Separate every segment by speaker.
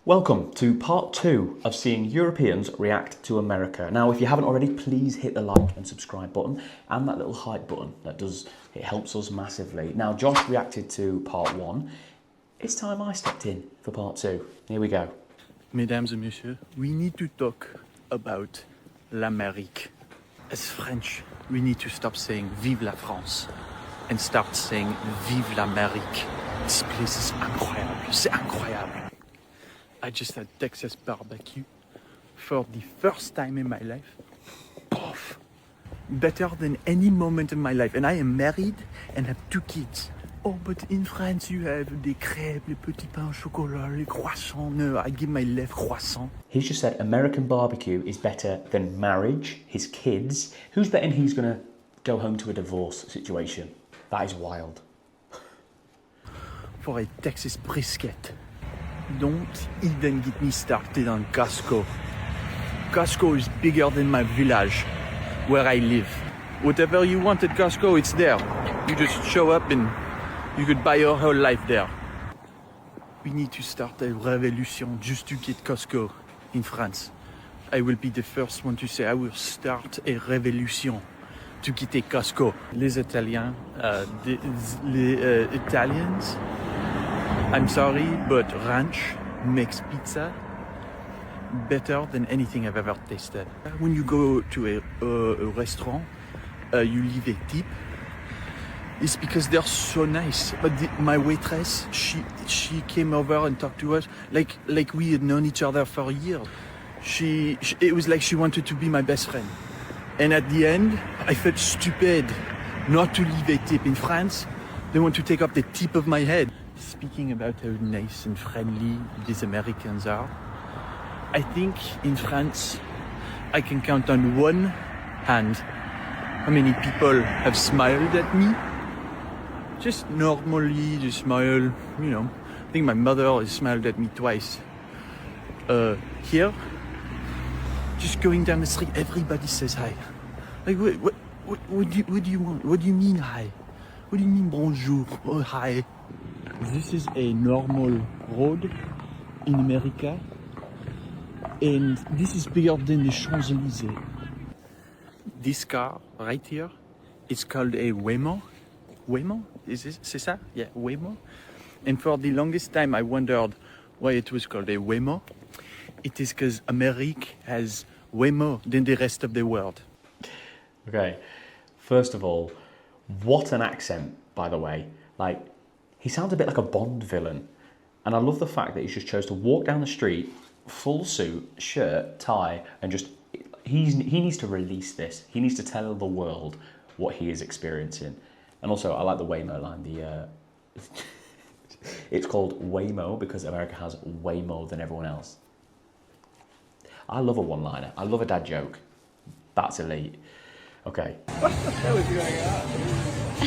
Speaker 1: Welcome to part 2 of seeing Europeans react to America. Now, if you haven't already, please hit the like and subscribe button and that little hype button. It helps us massively. Now, Josh reacted to part 1. It's time I stepped in for part 2. Here we go.
Speaker 2: Mesdames et messieurs, we need to talk about l'Amérique. As French, we need to stop saying Vive la France and start saying Vive l'Amérique. This place is incroyable, c'est incroyable. I just had Texas barbecue for the first time in my life. Poof. Better than any moment in my life. And I am married and have 2 kids. Oh, but in France you have des crêpes, les petits pains au chocolat, les croissants. No, I give my left croissant.
Speaker 1: He's just said American barbecue is better than marriage, his kids. Who's betting he's going to go home to a divorce situation? That is wild.
Speaker 2: For a Texas brisket. Don't even get me started on Costco. Costco is bigger than my village, where I live. Whatever you want at Costco, it's there. You just show up and you could buy your whole life there. We need to start a revolution just to get Costco in France. I will be the first one to say I will start a revolution to get a Costco. Les Italiens, les Italians, I'm sorry, but ranch makes pizza better than anything I've ever tasted. When you go to a restaurant, you leave a tip. It's because they're so nice. But my waitress, she came over and talked to us like we had known each other for years. It was like she wanted to be my best friend. And at the end, I felt stupid not to leave a tip. In France, they want to take off the tip of my head. Speaking about how nice and friendly these Americans are, I think in France, I can count on one hand how many people have smiled at me. Just normally, just smile, you know. I think my mother has smiled at me twice. Here, just going down the street, everybody says hi. Like, what do you want? What do you mean hi? What do you mean bonjour? Oh, hi. This is a normal road in America, and this is bigger than the Champs-Élysées. This car right here, it's called a Waymo. Waymo? C'est ça? Yeah, Waymo. And for the longest time I wondered why it was called a Waymo. It is because America has way more than the rest of the world.
Speaker 1: Okay, first of all, what an accent, by the way. Like, he sounds a bit like a Bond villain. And I love the fact that he just chose to walk down the street, full suit, shirt, tie, and just, he needs to release this. He needs to tell the world what he is experiencing. And also, I like the Waymo line. It's called Waymo because America has way more than everyone else. I love a one-liner. I love a dad joke. That's elite. Okay.
Speaker 3: What the hell is going on?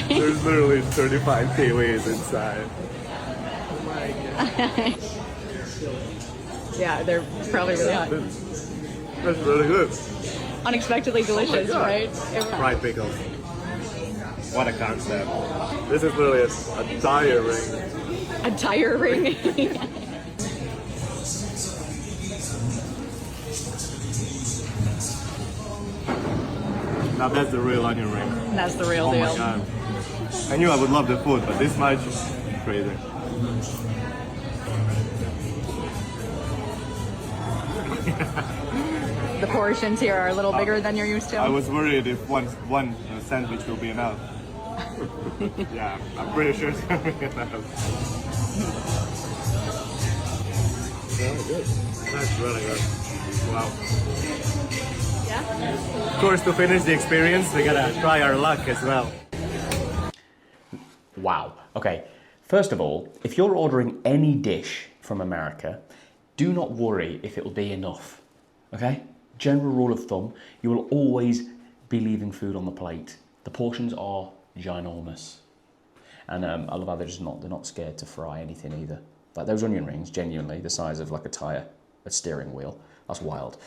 Speaker 3: There's literally 35 Kiwis inside. Oh my god.
Speaker 4: Yeah, they're probably really hot.
Speaker 3: That's really good.
Speaker 4: Unexpectedly delicious, right?
Speaker 3: Fried pickles. What a concept. This is literally a tire ring.
Speaker 4: A tire ring?
Speaker 3: Now that's the real onion ring.
Speaker 4: That's the real deal.
Speaker 3: Oh my god. I knew I would love the food, but this much, crazy.
Speaker 4: The portions here are a little bigger than you're used to.
Speaker 3: I was worried if one sandwich will be enough. Yeah, I'm pretty sure it's going to be enough. Yeah, good. That's really good. Wow.
Speaker 4: Yeah?
Speaker 3: Of course, to finish the experience, we gotta try our luck as well.
Speaker 1: Wow. Okay. First of all, if you're ordering any dish from America, do not worry if it'll be enough. Okay? General rule of thumb, you will always be leaving food on the plate. The portions are ginormous. And I love how they're not scared to fry anything either. Like those onion rings, genuinely, the size of like a steering wheel. That's wild.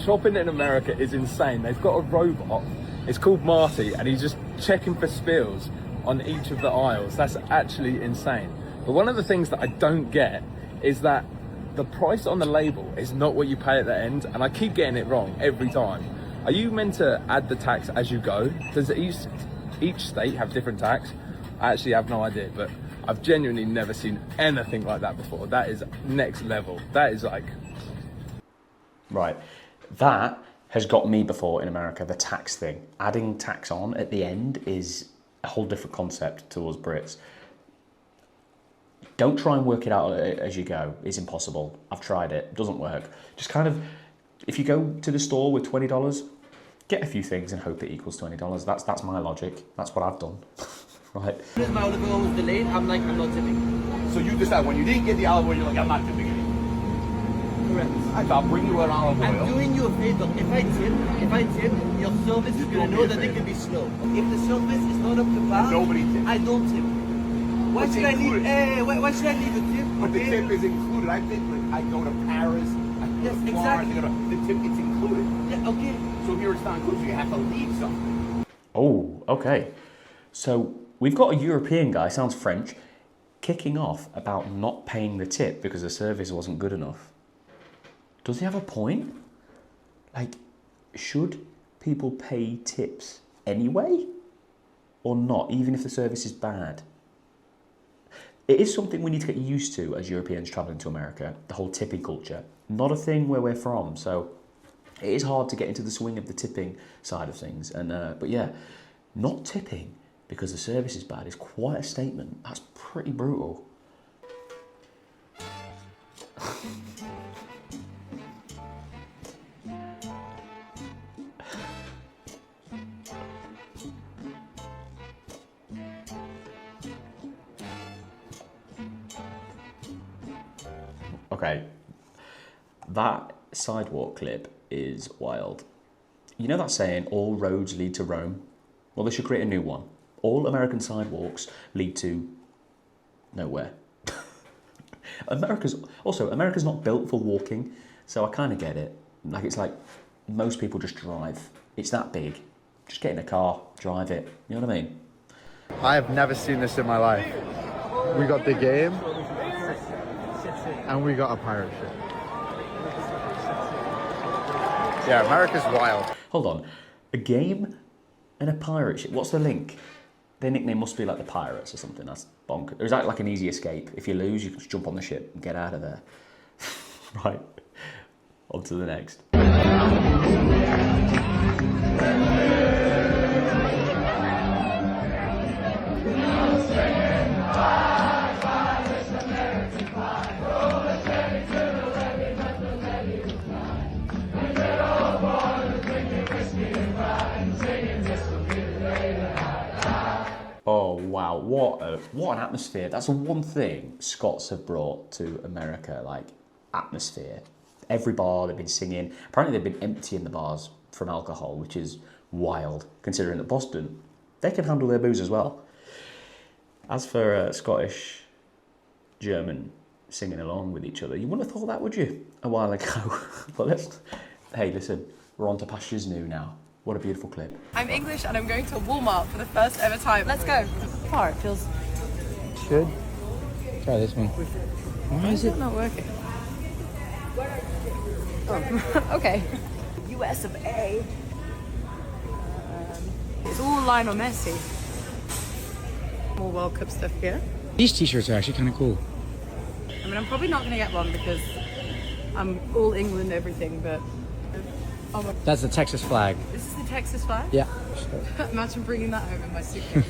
Speaker 5: Shopping in America is insane. They've got a robot, it's called Marty, and he's just checking for spills on each of the aisles. That's actually insane. But one of the things that I don't get is that the price on the label is not what you pay at the end, and I keep getting it wrong every time. Are you meant to add the tax as you go? Does each state have different tax? I actually have no idea, but I've genuinely never seen anything like that before. That is next level. That is like...
Speaker 1: Right. That has got me before in America, the tax thing. Adding tax on at the end is a whole different concept to us Brits. Don't try and work it out as you go. It's impossible. I've tried it. It doesn't work. Just kind of, if you go to the store with $20, get a few things and hope it equals $20. That's my logic. That's what I've done. Right.
Speaker 6: Because my olive oil was delayed, I'm like, I'm not tipping.
Speaker 3: So you decide when you didn't get the olive oil, you're like, I'm not tipping it.
Speaker 6: Correct.
Speaker 3: I'll bring you an olive oil.
Speaker 6: I'm doing you a favor. If I tip, your service is going to know that they can be slow. If the service is not up to par,
Speaker 3: Nobody tips.
Speaker 6: I don't tip. Why should I leave? Why should I leave a tip?
Speaker 3: But
Speaker 6: Okay?
Speaker 3: the tip is included. I think like I go to Paris, I go
Speaker 6: Yes,
Speaker 3: to Florence,
Speaker 6: exactly.
Speaker 3: the tip it's included.
Speaker 6: Yeah, okay.
Speaker 3: So here it's not included, so you have to leave something.
Speaker 1: Oh, okay. So we've got a European guy, sounds French, kicking off about not paying the tip because the service wasn't good enough. Does he have a point? Like, should people pay tips anyway? Or not, even if the service is bad? It is something we need to get used to as Europeans travelling to America, the whole tipping culture. Not a thing where we're from, so it is hard to get into the swing of the tipping side of things. And but yeah, not tipping because the service is bad is quite a statement. That's pretty brutal. Okay, that sidewalk clip is wild. You know that saying, all roads lead to Rome? Well, they should create a new one. All American sidewalks lead to nowhere. America's not built for walking, so I kind of get it. Like, it's like most people just drive. It's that big. Just get in a car, drive it. You know what I mean?
Speaker 2: I have never seen this in my life. We got the game, and we got a pirate ship. Yeah, America's wild.
Speaker 1: Hold on. A game and a pirate ship. What's the link? Their nickname must be like the Pirates or something. That's bonkers. Or is that like an easy escape? If you lose, you can just jump on the ship and get out of there. Right. On to the next. Oh wow, what an atmosphere. That's the one thing Scots have brought to America, like atmosphere. Every bar they've been singing. Apparently they've been emptying the bars from alcohol, which is wild, considering that Boston, they can handle their booze as well. As for Scottish, German singing along with each other, you wouldn't have thought that, would you, a while ago? But hey, listen, we're on to pastures new now. What a beautiful clip.
Speaker 4: I'm English and I'm going to Walmart for the first ever time. Let's go. Far, it feels...
Speaker 7: Good. Try this one.
Speaker 4: Why is it not working? Oh, okay. US of A. It's all Lionel Messi. More World Cup stuff here.
Speaker 7: These t-shirts are actually kind of cool.
Speaker 4: I mean, I'm probably not going to get one because I'm all England everything, but... Oh my...
Speaker 7: That's the Texas flag.
Speaker 4: This is the Texas flag?
Speaker 7: Yeah.
Speaker 4: Imagine bringing that home in my suitcase.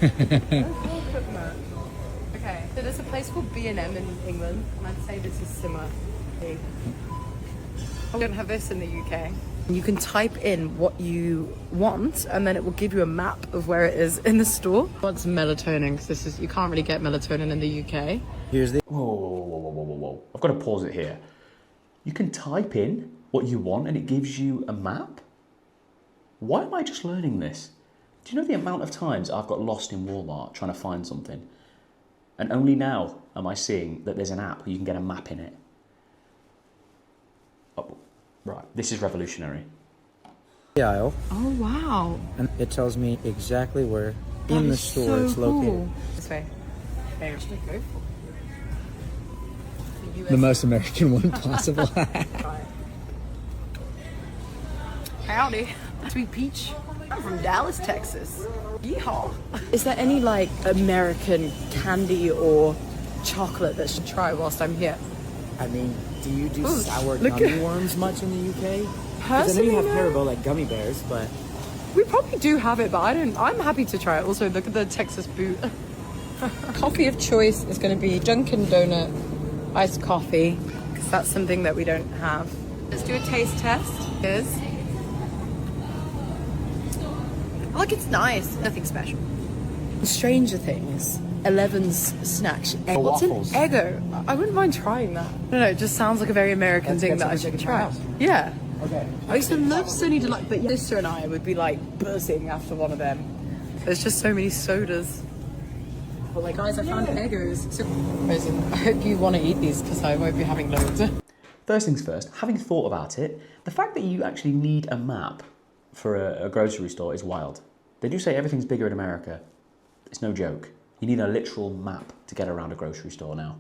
Speaker 4: Okay, so there's a place called B&M in England, and I'd say this is similar. We don't have this in the UK. You can type in what you want, and then it will give you a map of where it is in the store. What's melatonin? Because this is, you can't really get melatonin in the UK.
Speaker 7: Here's the...
Speaker 1: Whoa. I've got to pause it here. You can type in what you want and it gives you a map? Why am I just learning this? Do you know the amount of times I've got lost in Walmart trying to find something? And only now am I seeing that there's an app where you can get a map in it. Oh, right, this is revolutionary.
Speaker 7: aisle.
Speaker 4: Oh, wow.
Speaker 7: And it tells me exactly where
Speaker 4: That
Speaker 7: in the
Speaker 4: is
Speaker 7: store
Speaker 4: so
Speaker 7: it's located.
Speaker 4: cool. This way. Okay, what should I go for? US.
Speaker 7: The most American one possible.
Speaker 4: Howdy. Sweet peach. I'm from Dallas, Texas. Yeehaw. Is there any like American candy or chocolate that I should try whilst I'm here?
Speaker 7: I mean, do you do
Speaker 4: Ooh,
Speaker 7: sour
Speaker 4: look
Speaker 7: gummy
Speaker 4: at-
Speaker 7: worms much in the UK? Because I know
Speaker 4: Personally,
Speaker 7: you have
Speaker 4: no.
Speaker 7: Haribo like gummy bears, but
Speaker 4: We probably do have it, but I'm happy to try it. Also, look at the Texas boot. Coffee of choice is going to be Dunkin' Donut iced coffee, because that's something that we don't have. Let's do a taste test. Here's. Look, it's nice. Nothing special. Stranger Things. 11's snacks. What's
Speaker 7: waffles.
Speaker 4: an Eggo? I wouldn't mind trying that. No, it just sounds like a very American thing that I should try. Yeah.
Speaker 7: okay.
Speaker 4: I used to love Sunny Delight, but my sister and I would be like buzzing after one of them. There's just so many sodas. But like, guys, I found Eggos. So, I hope you want to eat these because I won't be having loads.
Speaker 1: First things first, having thought about it, the fact that you actually need a map for a grocery store is wild. They do say everything's bigger in America. It's no joke. You need a literal map to get around a grocery store now.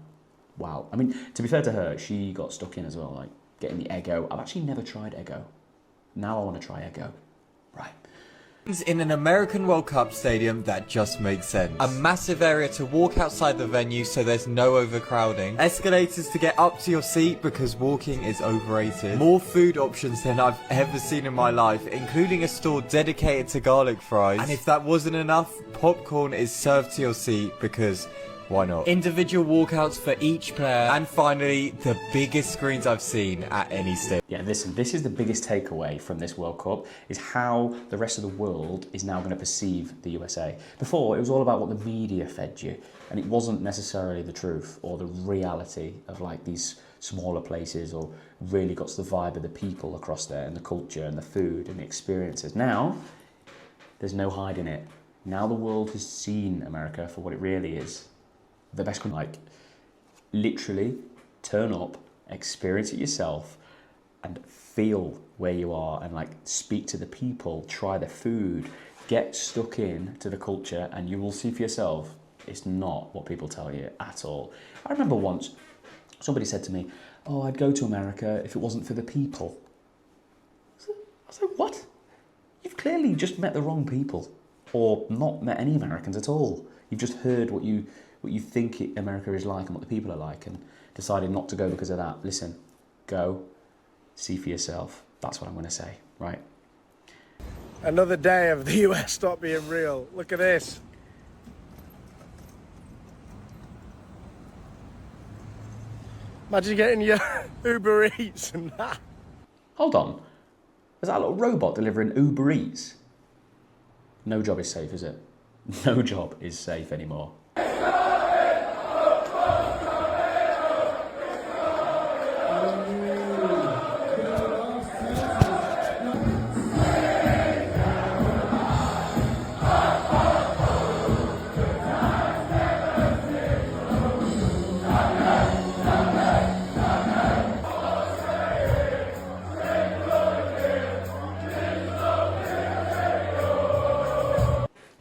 Speaker 1: Wow. I mean, to be fair to her, she got stuck in as well, like getting the Eggo. I've actually never tried Eggo. Now I want to try Eggo. Right.
Speaker 8: In an American World Cup stadium, that just makes sense. A massive area to walk outside the venue so there's no overcrowding. Escalators to get up to your seat because walking is overrated. More food options than I've ever seen in my life, including a store dedicated to garlic fries. And if that wasn't enough, popcorn is served to your seat because why not? Individual walkouts for each player. And finally, the biggest screens I've seen at any stadium.
Speaker 1: Yeah, listen, this is the biggest takeaway from this World Cup, is how the rest of the world is now going to perceive the USA. Before, it was all about what the media fed you, and it wasn't necessarily the truth or the reality of like these smaller places, or really got to the vibe of the people across there and the culture and the food and the experiences. Now, there's no hiding it. Now the world has seen America for what it really is. The best country, like, literally turn up, experience it yourself, and feel where you are, and like speak to the people, try the food, get stuck in to the culture, and you will see for yourself it's not what people tell you at all. I remember once somebody said to me, "Oh, I'd go to America if it wasn't for the people." I was like, what? You've clearly just met the wrong people, or not met any Americans at all. You've just heard what you think America is like and what the people are like, and decided not to go because of that. Listen, go, see for yourself. That's what I'm going to say, right?
Speaker 3: Another day of the US not being real. Look at this. Imagine getting your Uber Eats and that.
Speaker 1: Hold on. Is that a little robot delivering Uber Eats? No job is safe, is it? No job is safe anymore.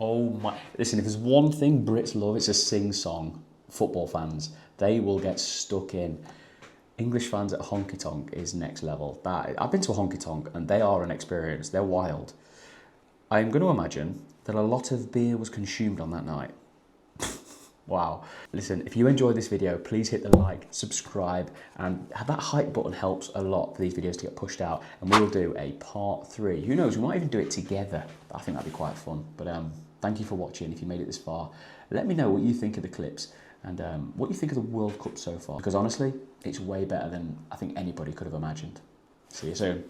Speaker 1: Oh my, listen, if there's one thing Brits love, it's a sing-song. Football fans, they will get stuck in. English fans at honky tonk is next level. I've been to a honky tonk and they are an experience, they're wild. I'm going to imagine that a lot of beer was consumed on that night. Wow. Listen, if you enjoyed this video, please hit the like, subscribe, and that hype button helps a lot for these videos to get pushed out. And we'll do a part 3. Who knows, we might even do it together. I think that'd be quite fun. But thank you for watching. If you made it this far, let me know what you think of the clips and what you think of the World Cup so far. Because honestly, it's way better than I think anybody could have imagined. See you soon.